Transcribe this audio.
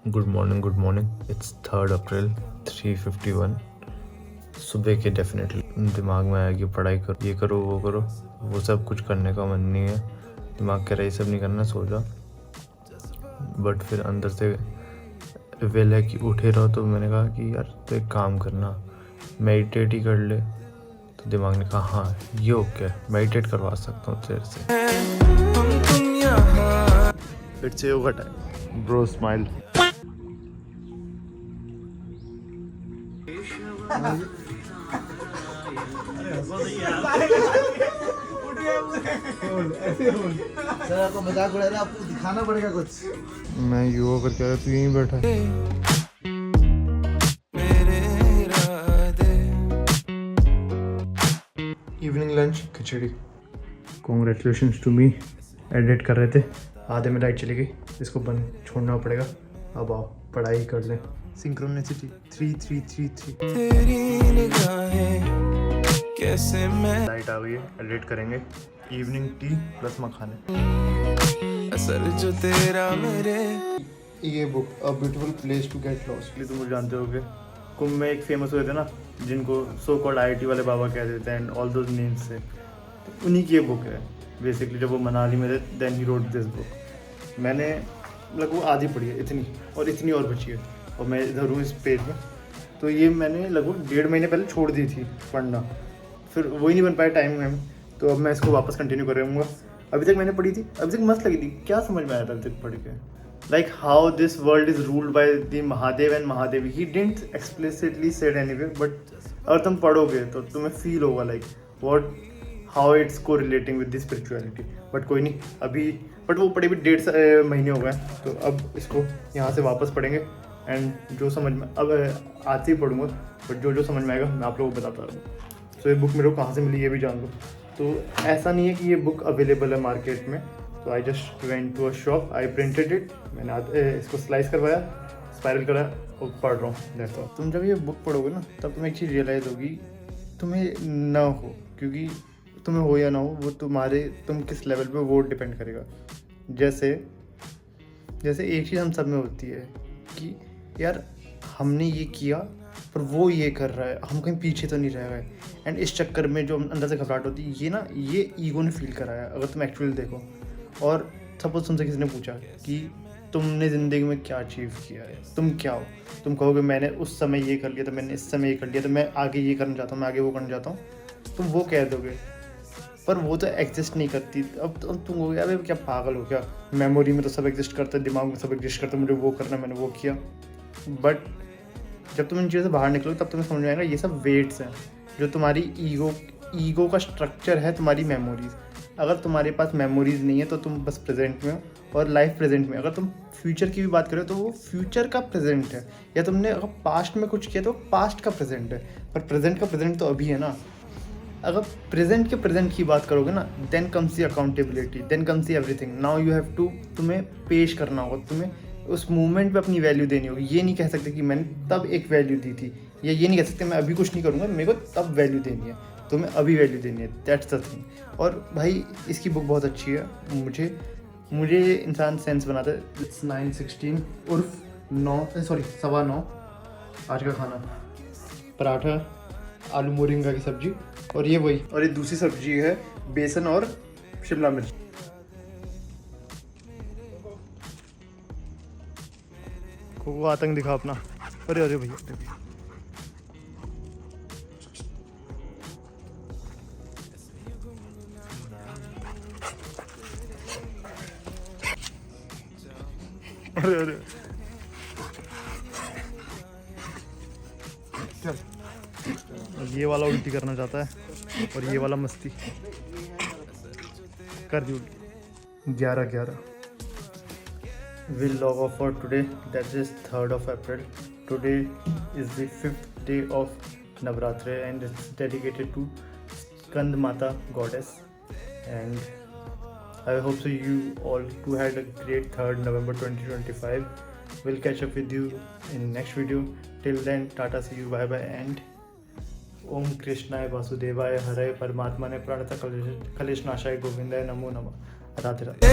Good morning. It's 3 अप्रैल 3:51। सुबह के definitely दिमाग में आएगी पढ़ाई करो, ये करो वो करो, वो सब कुछ करने का मन नहीं है। दिमाग कह रहा है ये सब नहीं करना, सो जा। बट फिर अंदर से विल है कि उठे रहो। तो मैंने कहा कि यार तो एक काम करना, मेडिटेट ही कर ले। तो दिमाग ने कहा हाँ ये ओके, मेडिटेट करवा सकता हूँ तेरे से। It's yoga time bro, smile. Sir आपको मजाक उड़ा रहा है, आपको दिखाना पड़ेगा कुछ। मैं योगा करके आया, तू यहीं बैठा है। Evening lunch khichdi. Congratulations to me. Edit कर रहे थे, आधे में लाइट चली गई, इसको बंद छोड़ना पड़ेगा। अब आओ पढ़ाई कर लें। सिंक्रोनिसिटी 3 तेरी निगाहें कैसे मैं लाइट आ गई है, एडिट करेंगे। इवनिंग टी प्लस मखाने। असर जो तेरा मेरे ये book a beautiful place to get lost. तुम मुझे जानते होगे, कुंभ में एक फेमस हुए थे ना, जिनको सो कॉल्ड IIT वाले बाबा कह देते हैं एंड ऑल दोज नेम्स से। तो उन्हीं की ये बुक है बेसिकली। जब वो मनाली में थे then he wrote this book. मैंने लगभग आधी पढ़ी है, इतनी और बची है, और मैं इधर हूँ इस पेज में। तो ये मैंने लगभग 1.5 महीने पहले छोड़ दी थी पढ़ना, फिर वही नहीं बन पाया टाइम में। तो अब मैं इसको वापस कंटिन्यू करूँगा। अभी तक मैंने पढ़ी थी, अभी तक मस्त लगी थी। क्या समझ में आया था अभी तक पढ़ के? Like how this world is ruled by the Mahadev and Mahadevi. He didn't explicitly said anywhere, but अगर तुम पढ़ोगे तो तुम्हें फील होगा like what how it's correlating with the spirituality. But कोई नहीं अभी, बट वो पढ़े भी 1.5 महीने हो गए, तो अब इसको यहाँ से वापस पढ़ेंगे। एंड जो समझ में अब आज से ही पढ़ूंगा, बट जो समझ में आएगा मैं आप लोगों को बताता रहूँगा। तो ये बुक मेरे को कहाँ से मिली ये भी जान लो। तो ऐसा नहीं है कि ये बुक अवेलेबल है मार्केट में। तो I just went to a shop, I printed it, मैंने इसको स्लाइस करवाया, स्पायरल करा और पढ़ रहा हूँ। That's all. तुम जब ये बुक पढ़ोगे ना, तब तुम्हें एक चीज़ रियलाइज़ होगी, तुम्हें ना हो, क्योंकि तुम्हें हो या ना हो, वो तुम किस लेवल पे वो डिपेंड करेगा। जैसे एक चीज़ हम सब में होती है कि यार हमने ये किया पर वो ये कर रहा है, हम कहीं पीछे तो नहीं रह गए। एंड इस चक्कर में जो अंदर से घबराहट होती है, ये ईगो ने फील कराया। अगर तुम एक्चुअली देखो, और सपोज तुमसे किसी ने पूछा कि तुमने ज़िंदगी में क्या अचीव किया है, तुम क्या हो, तुम कहोगे मैंने उस समय ये कर लिया था, मैंने इस समय ये कर लिया था, मैं आगे ये करना चाहता हूँ, मैं आगे वो करना चाहता हूँ, तुम वो कह दोगे। पर वो तो एग्जिस्ट नहीं करती। अब तुम कहोगे अरे क्या पागल हो क्या, मेमोरी में तो सब एग्जिस्ट करता है, दिमाग में सब एग्जिस्ट करता है, मुझे वो करना, मैंने वो किया। बट जब तुम इन चीज़ों से बाहर निकलो तब तुम्हें समझ में आएगा ये सब वेट्स हैं। जो तुम्हारी ईगो का स्ट्रक्चर है, तुम्हारी मेमोरीज। अगर तुम्हारे पास मेमोरीज नहीं है तो तुम बस प्रेजेंट में हो, और लाइफ प्रेजेंट में। अगर तुम फ्यूचर की भी बात करो तो वो फ्यूचर का प्रेजेंट है, या तुमने अगर पास्ट में कुछ किया तो पास्ट का प्रेजेंट है। पर प्रेजेंट का प्रेजेंट तो अभी है ना। अगर प्रेजेंट के प्रेजेंट की बात करोगे ना, then comes the accountability, then comes the everything. Now you have to, तुम्हें पेश करना होगा, तुम्हें उस मूवमेंट पे अपनी वैल्यू देनी होगी। ये नहीं कह सकते कि मैंने तब एक वैल्यू दी थी, या ये नहीं कह सकते मैं अभी कुछ नहीं करूँगा, मेरे को तब वैल्यू देनी है, तुम्हें अभी वैल्यू देनी है। That's the thing. और भाई इसकी बुक बहुत अच्छी है। मुझे इंसान सेंस बनाता है। इट्स 9:16 उर्फ 9:15। आज का खाना पराठा, आलू मोरिंगा की सब्जी, और ये वही, और ये दूसरी सब्जी है बेसन और शिमला मिर्च। को आतंक दिखा अपना। अरे भैया अरे चल, ये वाला उल्टी करना चाहता है और ये वाला मस्ती कर दी उल्टी। 11 will log off for today. That is 3rd of April. Today is the 5th day of Navratri and it's dedicated to Skand Mata goddess. And I hope so you all too had a great 3rd November 2025. We'll catch up with you in next video. Till then, Tata, see you, bye bye, and ओम कृष्णाय वासुदेवाय हरे परमात्मने प्रणत कलेश नाशाय गोविंदाय नमो नमः। राधे राधे।